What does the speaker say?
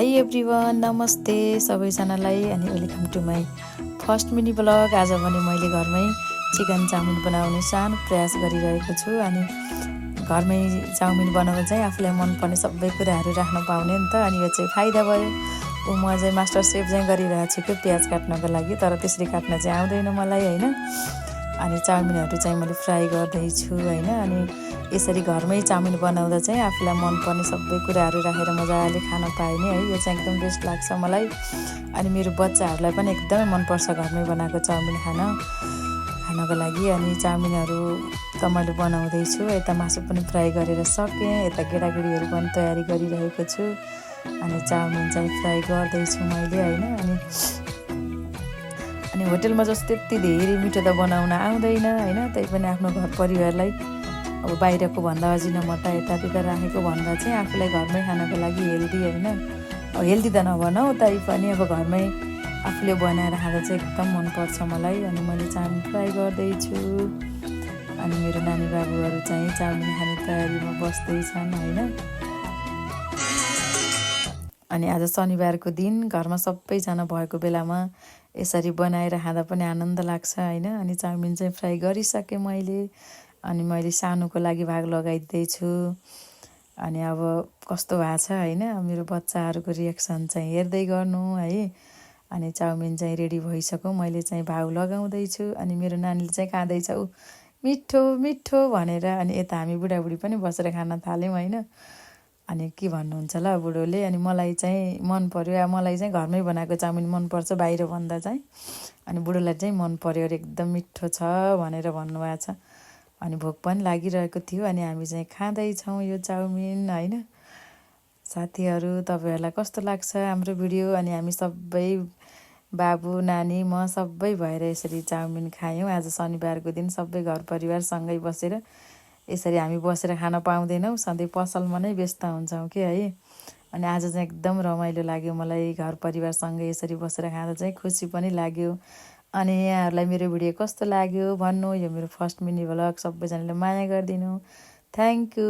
High everyone, नमस्ते सबैजनालाई अनि welcome to my first mini blog. आज भने मैले घरमै चिकन चाउमिन बनाउने सानो प्रयास गरिरहेको छु। अनि घरमै चाउमिन बनाउँदा चाहिँ आफूलाई मनपर्ने सबै कुराहरू राख्न पाउने नि त। अनि यो चाहिँ फाइदा भयो। म चाहिँ मास्टर सेफ चाहिँ गरिरहेको छु कि प्याज काट्नको लागि, तर त्यसरी काट्न चाहिँ आउँदैन मलाई होइन। अनि चाउमिनहरू चाहिँ मैले फ्राई गर्दैछु होइन। अनि यसरी घरमै चाउमिन बनाउँदा चाहिँ आफूलाई मनपर्ने सबै कुराहरू राखेर मजाले खान पाइने है, यो चाहिँ एकदम बेस्ट लाग्छ मलाई। अनि मेरो बच्चाहरूलाई पनि एकदमै मनपर्छ घरमै बनाएको चाउमिन खानको लागि। अनि चाउमिनहरू त मैले बनाउँदैछु, यता मासु पनि फ्राई गरेर सकेँ, यता केटाकेटीहरू पनि तयारी गरिरहेको छु। अनि चाउमिन चाहिँ फ्राई गर्दैछु मैले होइन। अनि होटेलमा जस्तो त्यति धेरै मिठो त बनाउन आउँदैन होइन। त्यही पनि आफ्नो घर परिवारलाई अब बाहिरको भन्दा अजिनामोटो यतातिर राखेको भन्दा चाहिँ आफूलाई घरमै खानको लागि हेल्दी होइन। अब हेल्दी त नभनौँ तै पनि अब घरमै आफूले बनाएर खाँदा चाहिँ एकदम मनपर्छ मलाई। अनि मैले चाउमिन फ्राई गर्दैछु। अनि मेरो नानी बाबुहरू चाहिँ चाउमिन खाने तयारीमा बस्दैछन् होइन। अनि आज शनिबारको दिन घरमा सबैजना भएको बेलामा यसरी बनाएर खाँदा पनि आनन्द लाग्छ होइन। अनि चाउमिन चाहिँ फ्राई गरिसकेँ मैले। अनि मैले सानोको लागि भाग लगाइदिँदैछु। अनि अब कस्तो भएको छ होइन, मेरो बच्चाहरूको रिएक्सन चाहिँ हेर्दै गर्नु है। अनि चाउमिन चाहिँ रेडी भइसक्यो, मैले चाहिँ भाउ लगाउँदैछु। अनि मेरो नानीले चाहिँ खाँदैछ ऊ मिठो मिठो भनेर। अनि यता हामी बुढाबुढी पनि बसेर खान थाल्यौँ होइन। अनि के भन्नुहुन्छ ल बुढोले। अनि मलाई चाहिँ मन पर्यो, मलाई चाहिँ घरमै बनाएको चाउमिन मनपर्छ बाहिर भन्दा चाहिँ। अनि बुढोलाई चाहिँ मन पर्यो अरे, एकदम मिठो छ भनेर भन्नुभएको छ। अनि भोक पनि लागिरहेको थियो। अनि हामी चाहिँ खाँदैछौँ यो चाउमिन होइन। साथीहरू तपाईँहरूलाई कस्तो लाग्छ हाम्रो भिडियो। अनि हामी सबै बाबु नानी म सबै भएर यसरी चाउमिन खायौँ। आज शनिबारको दिन सबै घर परिवारसँगै बसेर यसरी हामी बसेर खान पाउँदैनौँ, सधैँ पसलमा नै व्यस्त हुन्छौँ कि है। अनि आज चाहिँ एकदम रमाइलो लाग्यो मलाई, घर परिवारसँगै यसरी बसेर खाँदा चाहिँ खुसी पनि लाग्यो। अनि यहाँहरूलाई मेरो भिडियो कस्तो लाग्यो भन्नु। यो मेरो फर्स्ट मिनी भ्लग, सबैजनाले माया गरिदिनु। Thank you.